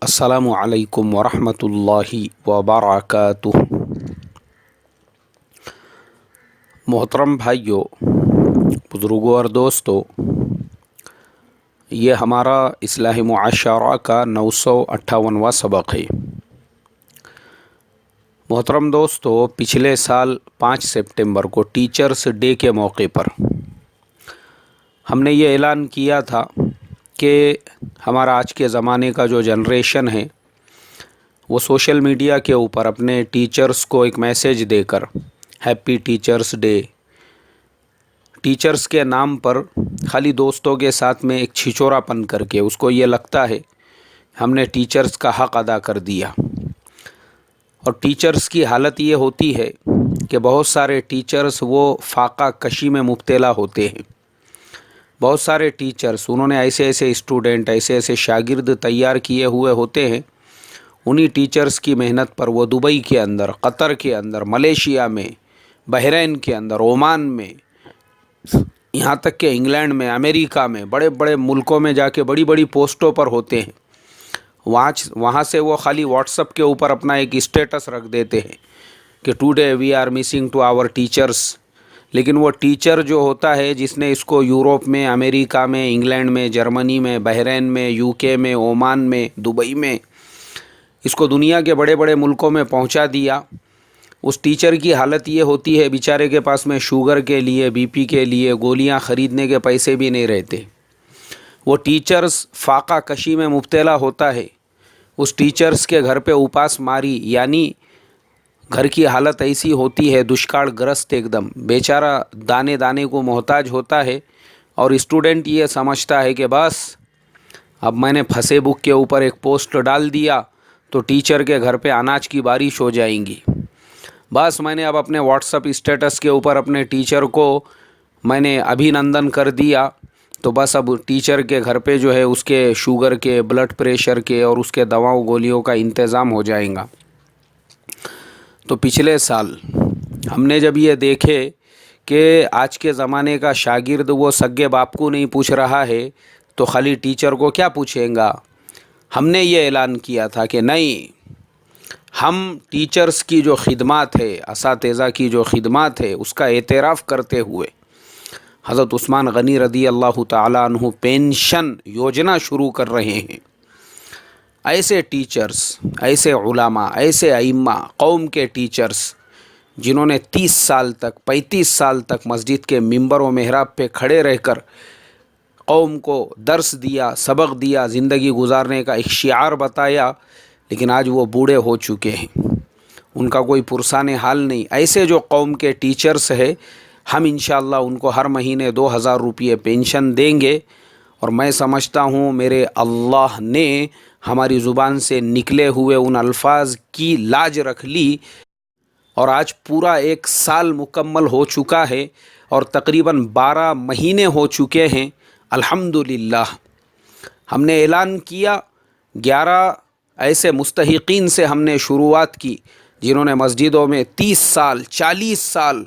السلام علیکم ورحمۃ اللہ وبرکاتہ۔ محترم بھائیوں، بزرگوں اور دوستوں، یہ ہمارا اصلاح معاشرہ کا 958واں سبق ہے۔ محترم دوستوں، پچھلے سال 5 سپٹمبر کو ٹیچرز ڈے کے موقع پر ہم نے یہ اعلان کیا تھا کہ ہمارا آج کے زمانے کا جو جنریشن ہے وہ سوشل میڈیا کے اوپر اپنے ٹیچرز کو ایک میسیج دے کر ہیپی ٹیچرز ڈے، ٹیچرز کے نام پر خالی دوستوں کے ساتھ میں ایک چھچورا پن کر کے اس کو یہ لگتا ہے ہم نے ٹیچرز کا حق ادا کر دیا۔ اور ٹیچرز کی حالت یہ ہوتی ہے کہ بہت سارے ٹیچرز وہ فاقہ کشی میں مبتلا ہوتے ہیں۔ بہت سارے ٹیچرز انہوں نے ایسے اسٹوڈنٹ، ایسے شاگرد تیار کیے ہوئے ہوتے ہیں، انہی ٹیچرز کی محنت پر وہ دبئی کے اندر، قطر کے اندر، ملیشیا میں، بحرین کے اندر، عمان میں، یہاں تک کہ انگلینڈ میں، امریکہ میں، بڑے بڑے ملکوں میں جا کے بڑی بڑی پوسٹوں پر ہوتے ہیں۔ وہاں سے وہ خالی واٹس ایپ کے اوپر اپنا ایک اسٹیٹس رکھ دیتے ہیں کہ today we are missing to our teachers. لیکن وہ ٹیچر جو ہوتا ہے جس نے اس کو یورپ میں، امریکہ میں، انگلینڈ میں، جرمنی میں، بحرین میں، UK میں، عمان میں، دبئی میں، اس کو دنیا کے بڑے بڑے ملکوں میں پہنچا دیا، اس ٹیچر کی حالت یہ ہوتی ہے بیچارے کے پاس میں شوگر کے لیے، BP کے لیے گولیاں خریدنے کے پیسے بھی نہیں رہتے۔ وہ ٹیچرز فاقہ کشی میں مبتلا ہوتا ہے۔ اس ٹیچرز کے گھر پہ اپاس ماری، یعنی گھر کی حالت ایسی ہوتی ہے دشکاڑ گرست، ایک دم بیچارہ دانے دانے کو محتاج ہوتا ہے، اور اسٹوڈنٹ یہ سمجھتا ہے کہ بس اب میں نے فیس بک کے اوپر ایک پوسٹ ڈال دیا تو ٹیچر کے گھر پہ اناج کی بارش ہو جائیں گی۔ بس میں نے اب اپنے واٹس ایپ اسٹیٹس کے اوپر اپنے ٹیچر کو میں نے ابھینندن کر دیا تو بس اب ٹیچر کے گھر پہ جو ہے اس کے شوگر کے، بلڈ پریشر کے اور اس کے دواؤں گولیوں کا انتظام ہو جائیں گا۔ تو پچھلے سال ہم نے جب یہ دیکھے کہ آج کے زمانے کا شاگرد وہ سگے باپ کو نہیں پوچھ رہا ہے تو خالی ٹیچر کو کیا پوچھیں گا، ہم نے یہ اعلان کیا تھا کہ نہیں، ہم ٹیچرز کی جو خدمات ہے، اساتذہ کی جو خدمات ہے، اس کا اعتراف کرتے ہوئے حضرت عثمان غنی رضی اللہ تعالیٰ عنہ پینشن یوجنا شروع کر رہے ہیں۔ ایسے ٹیچرز، ایسے علماء، ایسے ائمہ قوم کے ٹیچرز جنہوں نے 30 سال تک، 35 سال تک مسجد کے ممبر و محراب پہ کھڑے رہ کر قوم کو درس دیا، سبق دیا، زندگی گزارنے کا ایک شعار بتایا، لیکن آج وہ بوڑھے ہو چکے ہیں، ان کا کوئی پرسان حال نہیں۔ ایسے جو قوم کے ٹیچرز ہیں، ہم انشاءاللہ ان کو ہر مہینے 2000 روپے پینشن دیں گے، اور میں سمجھتا ہوں میرے اللہ نے ہماری زبان سے نکلے ہوئے ان الفاظ کی لاج رکھ لی، اور آج پورا 1 سال مکمل ہو چکا ہے اور تقریباً 12 مہینے ہو چکے ہیں۔ الحمدللہ ہم نے اعلان کیا، 11 ایسے مستحقین سے ہم نے شروعات کی جنہوں نے مسجدوں میں 30 سال، 40 سال،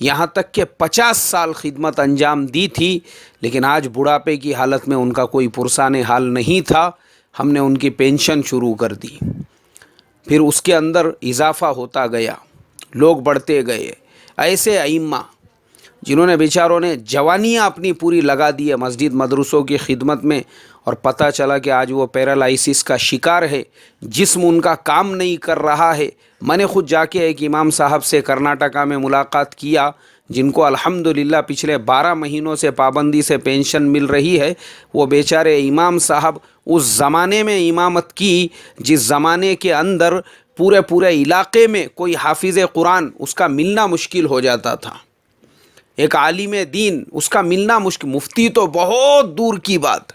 یہاں تک کہ 50 سال خدمت انجام دی تھی، لیکن آج بڑھاپے کی حالت میں ان کا کوئی پرسان حال نہیں تھا۔ ہم نے ان کی پینشن شروع کر دی، پھر اس کے اندر اضافہ ہوتا گیا، لوگ بڑھتے گئے۔ ایسے ائمہ جنہوں نے بیچاروں نے جوانیاں اپنی پوری لگا دی ہے مسجد مدرسوں کی خدمت میں، اور پتہ چلا کہ آج وہ پیرالائسس کا شکار ہے، جسم ان کا کام نہیں کر رہا ہے۔ میں نے خود جا کے ایک امام صاحب سے کرناٹکا میں ملاقات کیا جن کو الحمدللہ پچھلے 12 مہینوں سے پابندی سے پینشن مل رہی ہے۔ وہ بیچارے امام صاحب اس زمانے میں امامت کی جس زمانے کے اندر پورے علاقے میں کوئی حافظ قرآن اس کا ملنا مشکل ہو جاتا تھا، ایک عالم دین اس کا ملنا مشکل، مفتی تو بہت دور کی بات۔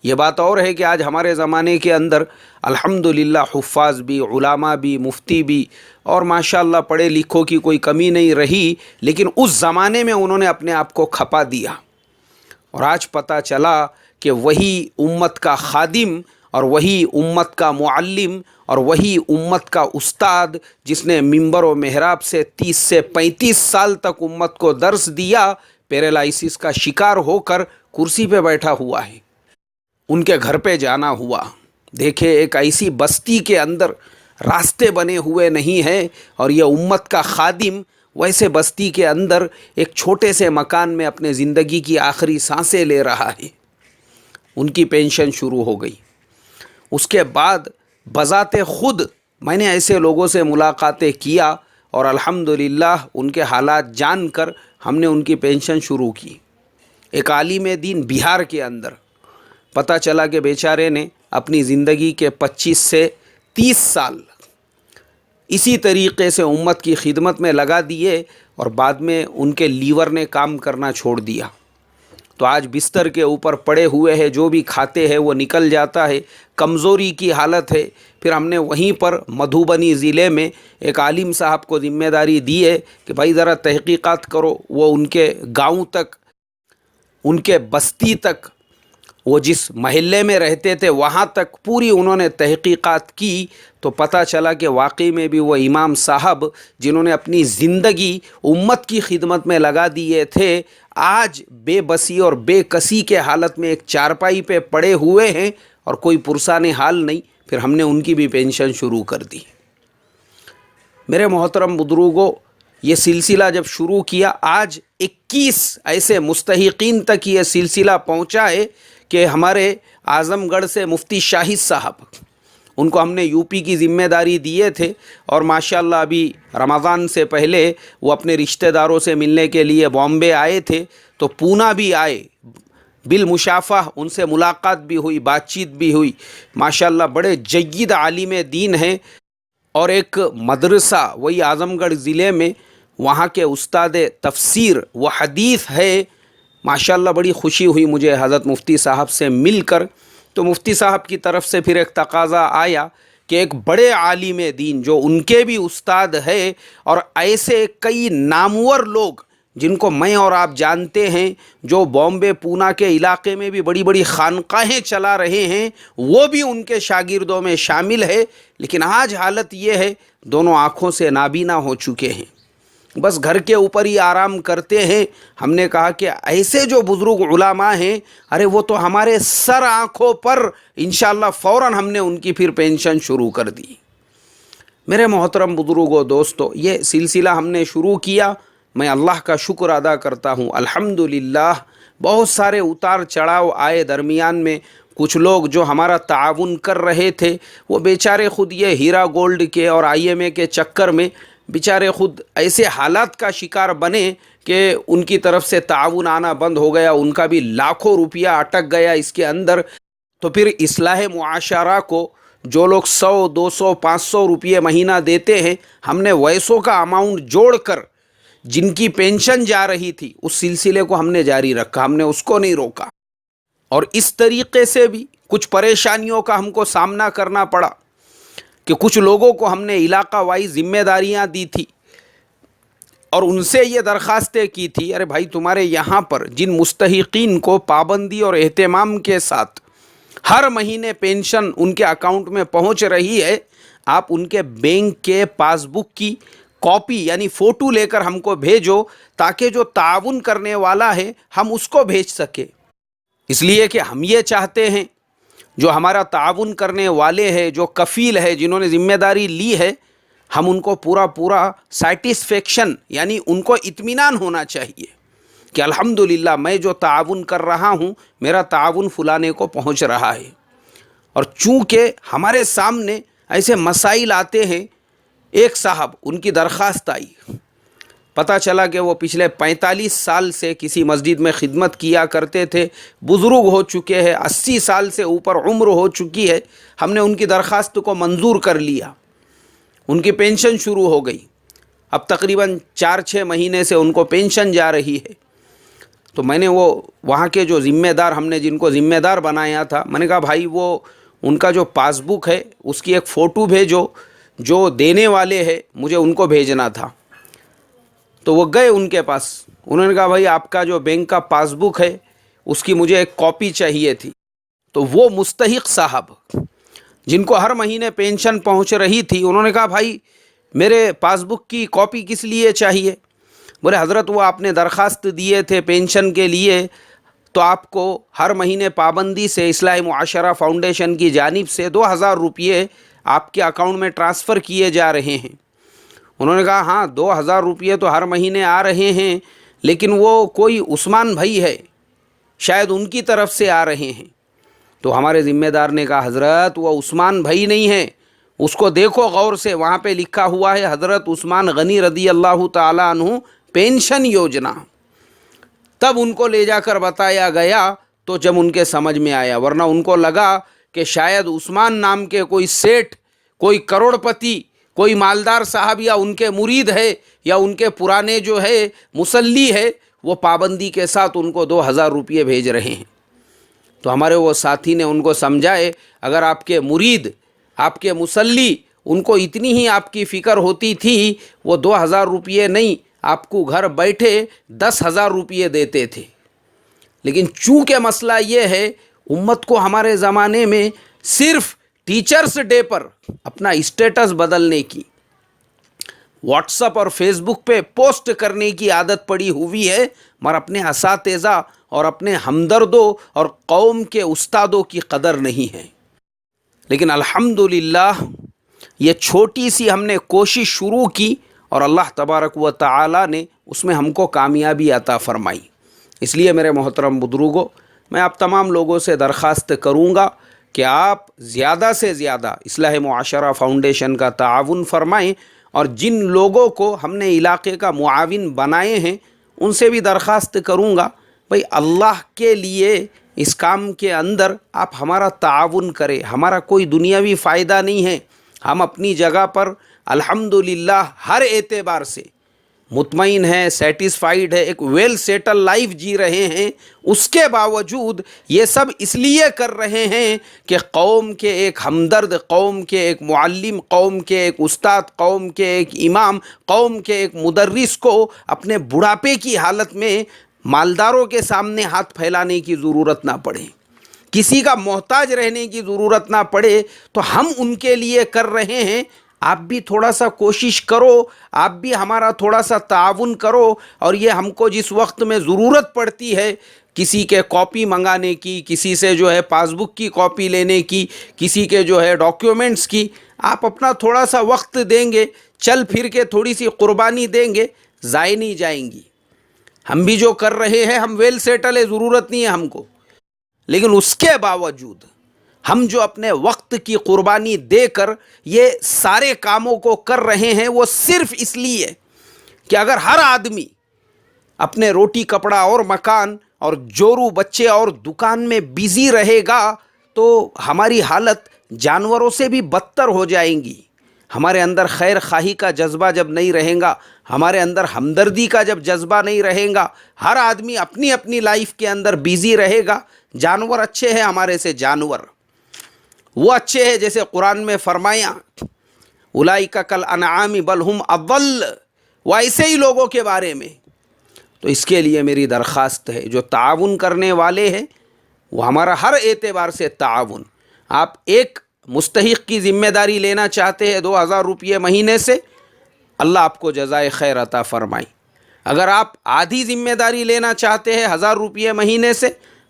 یہ بات اور ہے کہ آج ہمارے زمانے کے اندر الحمدللہ حفاظ بھی، علماء بھی، مفتی بھی، اور ماشاءاللہ پڑھے لکھوں کی کوئی کمی نہیں رہی، لیکن اس زمانے میں انہوں نے اپنے آپ کو کھپا دیا، اور آج پتہ چلا کہ وہی امت کا خادم اور وہی امت کا معلم اور وہی امت کا استاد جس نے ممبر و محراب سے 30 سے 35 سال تک امت کو درس دیا، پیرالائسس کا شکار ہو کر کرسی پہ بیٹھا ہوا ہے۔ ان کے گھر پہ جانا ہوا، دیکھے ایک ایسی بستی کے اندر راستے بنے ہوئے نہیں ہیں اور یہ امت کا خادم ویسے بستی کے اندر ایک چھوٹے سے مکان میں اپنے زندگی کی آخری سانسیں لے رہا ہے۔ ان کی پینشن شروع ہو گئی۔ اس کے بعد بذات خود میں نے ایسے لوگوں سے ملاقاتیں کیا اور الحمدللہ ان کے حالات جان کر ہم نے ان کی پینشن شروع کی۔ ایک عالم دین بہار کے اندر پتہ چلا کہ بیچارے نے اپنی زندگی کے 25 سے 30 سال اسی طریقے سے امت کی خدمت میں لگا دیے اور بعد میں ان کے لیور نے کام کرنا چھوڑ دیا، تو آج بستر کے اوپر پڑے ہوئے ہیں، جو بھی کھاتے ہیں وہ نکل جاتا ہے، کمزوری کی حالت ہے۔ پھر ہم نے وہیں پر مدھوبنی ضلع میں ایک عالم صاحب کو ذمہ داری دی ہے کہ بھائی ذرا تحقیقات کرو۔ وہ ان کے گاؤں تک، ان کے بستی تک، وہ جس محلے میں رہتے تھے وہاں تک پوری انہوں نے تحقیقات کی، تو پتہ چلا کہ واقعی میں بھی وہ امام صاحب جنہوں نے اپنی زندگی امت کی خدمت میں لگا دیے تھے، آج بے بسی اور بے کسی کے حالت میں ایک چارپائی پہ پڑے ہوئے ہیں اور کوئی پرسان حال نہیں۔ پھر ہم نے ان کی بھی پینشن شروع کر دی۔ میرے محترم بزرگوں، یہ سلسلہ جب شروع کیا، آج 21 ایسے مستحقین تک یہ سلسلہ پہنچا ہے کہ ہمارے اعظم گڑھ سے مفتی شاہد صاحب، ان کو ہم نے یو پی کی ذمہ داری دیے تھے اور ماشاءاللہ ابھی رمضان سے پہلے وہ اپنے رشتہ داروں سے ملنے کے لیے بامبے آئے تھے، تو پونا بھی آئے، بالمشافہ ان سے ملاقات بھی ہوئی، بات چیت بھی ہوئی۔ ماشاءاللہ بڑے جید عالم دین ہیں، اور ایک مدرسہ وہی اعظم گڑھ ضلع میں وہاں کے استاد تفسیر و حدیث ہے۔ ماشاءاللہ بڑی خوشی ہوئی مجھے حضرت مفتی صاحب سے مل کر۔ تو مفتی صاحب کی طرف سے پھر ایک تقاضا آیا کہ ایک بڑے عالم دین جو ان کے بھی استاد ہے اور ایسے کئی نامور لوگ جن کو میں اور آپ جانتے ہیں، جو بامبے پونا کے علاقے میں بھی بڑی بڑی خانقاہیں چلا رہے ہیں، وہ بھی ان کے شاگردوں میں شامل ہے، لیکن آج حالت یہ ہے دونوں آنکھوں سے نابینا ہو چکے ہیں، بس گھر کے اوپر ہی آرام کرتے ہیں۔ ہم نے کہا کہ ایسے جو بزرگ علماء ہیں، ارے وہ تو ہمارے سر آنکھوں پر، انشاءاللہ فوراً ہم نے ان کی پھر پینشن شروع کر دی۔ میرے محترم بزرگوں، دوستو، یہ سلسلہ ہم نے شروع کیا، میں اللہ کا شکر ادا کرتا ہوں۔ الحمدللہ بہت سارے اتار چڑھاؤ آئے درمیان میں۔ کچھ لوگ جو ہمارا تعاون کر رہے تھے وہ بیچارے خود یہ ہیرا گولڈ کے اور IMA کے چکر میں بیچارے خود ایسے حالات کا شکار بنے کہ ان کی طرف سے تعاون آنا بند ہو گیا، ان کا بھی لاکھوں روپیہ اٹک گیا اس کے اندر۔ تو پھر اصلاح معاشرہ کو جو لوگ 100، 200، 500 روپیے مہینہ دیتے ہیں، ہم نے ویسوں کا اماؤنٹ جوڑ کر جن کی پینشن جا رہی تھی اس سلسلے کو ہم نے جاری رکھا، ہم نے اس کو نہیں روکا۔ اور اس طریقے سے بھی کچھ پریشانیوں کا ہم کو سامنا کرنا پڑا کہ کچھ لوگوں کو ہم نے علاقہ وائز ذمہ داریاں دی تھی اور ان سے یہ درخواستیں کی تھی، ارے بھائی تمہارے یہاں پر جن مستحقین کو پابندی اور اہتمام کے ساتھ ہر مہینے پینشن ان کے اکاؤنٹ میں پہنچ رہی ہے، آپ ان کے بینک کے پاس بک کی کاپی یعنی فوٹو لے کر ہم کو بھیجو، تاکہ جو تعاون کرنے والا ہے ہم اس کو بھیج سکے۔ اس لیے کہ ہم یہ چاہتے ہیں جو ہمارا تعاون کرنے والے ہیں، جو کفیل ہے، جنہوں نے ذمہ داری لی ہے، ہم ان کو پورا سیٹسفیکشن یعنی ان کو اطمینان ہونا چاہیے کہ الحمدللہ میں جو تعاون کر رہا ہوں میرا تعاون فلانے کو پہنچ رہا ہے۔ اور چونکہ ہمارے سامنے ایسے مسائل آتے ہیں، ایک صاحب ان کی درخواست آئی، پتہ چلا کہ وہ پچھلے 45 سال سے کسی مسجد میں خدمت کیا کرتے تھے، بزرگ ہو چکے ہیں، 80 سال سے اوپر عمر ہو چکی ہے۔ ہم نے ان کی درخواست کو منظور کر لیا، ان کی پینشن شروع ہو گئی، اب تقریباً 4-6 مہینے سے ان کو پینشن جا رہی ہے۔ تو میں نے وہاں کے جو ذمہ دار، ہم نے جن کو ذمہ دار بنایا تھا، میں نے کہا بھائی وہ ان کا جو پاس بک ہے اس کی ایک فوٹو بھیجو، جو دینے والے ہیں مجھے ان کو بھیجنا تھا۔ تو وہ گئے ان کے پاس، انہوں نے کہا بھائی آپ کا جو بینک کا پاس بک ہے اس کی مجھے ایک کاپی چاہیے تھی۔ تو وہ مستحق صاحب جن کو ہر مہینے پینشن پہنچ رہی تھی، انہوں نے کہا بھائی میرے پاس بک کی کاپی کس لیے چاہیے؟ بولے حضرت وہ آپ نے درخواست دیے تھے پینشن کے لیے تو آپ کو ہر مہینے پابندی سے اصلاح معاشرہ فاؤنڈیشن کی جانب سے 2000 روپئے آپ کے اکاؤنٹ میں ٹرانسفر کیے جا رہے ہیں۔ انہوں نے کہا ہاں 2000 روپئے تو ہر مہینے آ رہے ہیں، لیکن وہ کوئی عثمان بھائی ہے، شاید ان کی طرف سے آ رہے ہیں۔ تو ہمارے ذمہ دار نے کہا حضرت وہ عثمان بھائی نہیں ہے، اس کو دیکھو غور سے، وہاں پہ لکھا ہوا ہے حضرت عثمان غنی رضی اللہ تعالیٰ عنہ پینشن یوجنا۔ تب ان کو لے جا کر بتایا گیا تو جب ان کے سمجھ میں آیا، ورنہ ان کو لگا کہ شاید عثمان نام کے کوئی سیٹھ، کوئی کروڑ پتی، کوئی مالدار صاحب یا ان کے مرید ہے یا ان کے پرانے جو ہے مسلی ہے، وہ پابندی کے ساتھ ان کو 2000 روپئے بھیج رہے ہیں۔ تو ہمارے وہ ساتھی نے ان کو سمجھائے، اگر آپ کے مرید، آپ کے مسلی، ان کو اتنی ہی آپ کی فکر ہوتی تھی، وہ 2000 روپئے نہیں، آپ کو گھر بیٹھے 10,000 روپئے دیتے تھے۔ لیکن چونکہ مسئلہ یہ ہے، امت کو ہمارے زمانے میں صرف ٹیچرز ڈے پر اپنا اسٹیٹس بدلنے کی، واٹس اپ اور فیس بک پہ پوسٹ کرنے کی عادت پڑی ہوئی ہے، مگر اپنے اساتذہ اور اپنے ہمدردوں اور قوم کے استادوں کی قدر نہیں ہے۔ لیکن الحمدللہ یہ چھوٹی سی ہم نے کوشش شروع کی اور اللہ تبارک و تعالی نے اس میں ہم کو کامیابی عطا فرمائی۔ اس لیے میرے محترم بزرگوں، میں آپ تمام لوگوں سے درخواست کروں گا کہ آپ زیادہ سے زیادہ اصلاح معاشرہ فاؤنڈیشن کا تعاون فرمائیں، اور جن لوگوں کو ہم نے علاقے کا معاون بنائے ہیں ان سے بھی درخواست کروں گا بھئی اللہ کے لیے اس کام کے اندر آپ ہمارا تعاون کریں۔ ہمارا کوئی دنیاوی فائدہ نہیں ہے، ہم اپنی جگہ پر الحمدللہ ہر اعتبار سے مطمئن ہیں، سیٹسفائیڈ ہے، ایک ویل سیٹل لائف جی رہے ہیں۔ اس کے باوجود یہ سب اس لیے کر رہے ہیں کہ قوم کے ایک ہمدرد، قوم کے ایک معلم، قوم کے ایک استاد، قوم کے ایک امام، قوم کے ایک مدرس کو اپنے بڑھاپے کی حالت میں مالداروں کے سامنے ہاتھ پھیلانے کی ضرورت نہ پڑے، کسی کا محتاج رہنے کی ضرورت نہ پڑے، تو ہم ان کے لیے کر رہے ہیں۔ آپ بھی تھوڑا سا کوشش کرو، آپ بھی ہمارا تھوڑا سا تعاون کرو، اور یہ ہم کو جس وقت میں ضرورت پڑتی ہے کسی کے کاپی منگانے کی، کسی سے جو ہے پاس بک کی کاپی لینے کی، کسی کے جو ہے ڈاکیومنٹس کی، آپ اپنا تھوڑا سا وقت دیں گے، چل پھر کے تھوڑی سی قربانی دیں گے، ضائع نہیں جائیں گی۔ ہم بھی جو کر رہے ہیں ہم ویل سیٹل ہے، ضرورت نہیں ہے ہم کو، لیکن اس کے باوجود ہم جو اپنے وقت کی قربانی دے کر یہ سارے کاموں کو کر رہے ہیں، وہ صرف اس لیے کہ اگر ہر آدمی اپنے روٹی کپڑا اور مکان اور جورو بچے اور دکان میں بیزی رہے گا تو ہماری حالت جانوروں سے بھی بدتر ہو جائیں گی۔ ہمارے اندر خیر خواہی کا جذبہ جب نہیں رہے گا، ہمارے اندر ہمدردی کا جب جذبہ نہیں رہے گا، ہر آدمی اپنی اپنی لائف کے اندر بیزی رہے گا۔ جانور اچھے ہیں ہمارے سے، جانور وہ اچھے ہیں جیسے قرآن میں فرمایا اولئک کالانعام بل ہم اضل، وہ ایسے ہی لوگوں کے بارے میں۔ تو اس کے لیے میری درخواست ہے، جو تعاون کرنے والے ہیں وہ ہمارا ہر اعتبار سے تعاون۔ آپ ایک مستحق کی ذمہ داری لینا چاہتے ہیں 2000 روپئے مہینے سے، اللہ آپ کو جزائے خیر عطا فرمائے۔ اگر آپ آدھی ذمہ داری لینا چاہتے ہیں 1000 روپئے مہینے سے،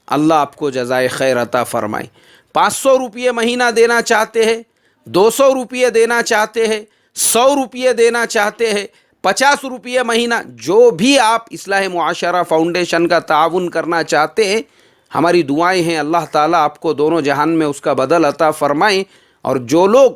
اللہ آپ کو جزائے خیر عطا فرمائے۔ 500 روپئے مہینہ دینا چاہتے ہیں، 200 روپئے دینا چاہتے ہیں، 100 روپئے دینا چاہتے ہیں، 50 روپئے مہینہ، جو بھی آپ اصلاح معاشرہ فاؤنڈیشن کا تعاون کرنا چاہتے ہیں، ہماری دعائیں ہیں اللہ تعالیٰ آپ کو دونوں جہان میں اس کا بدل عطا فرمائیں۔ اور جو لوگ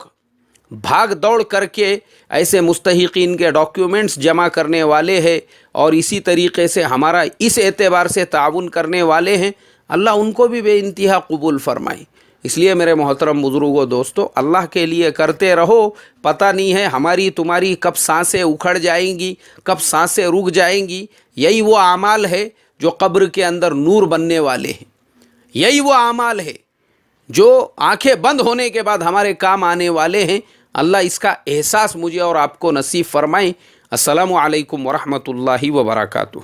بھاگ دوڑ کر کے ایسے مستحقین کے ڈاکیومنٹس جمع کرنے والے ہیں اور اسی طریقے سے ہمارا اس اعتبار سے تعاون کرنے والے ہیں، اللہ ان کو بھی بے انتہا قبول فرمائے۔ اس لیے میرے محترم بزرگوں دوستو، اللہ کے لیے کرتے رہو، پتہ نہیں ہے ہماری تمہاری کب سانسیں اکھڑ جائیں گی، کب سانسیں رک جائیں گی۔ یہی وہ اعمال ہے جو قبر کے اندر نور بننے والے ہیں، یہی وہ اعمال ہے جو آنکھیں بند ہونے کے بعد ہمارے کام آنے والے ہیں۔ اللہ اس کا احساس مجھے اور آپ کو نصیب فرمائیں۔ السلام علیکم ورحمۃ اللہ وبرکاتہ۔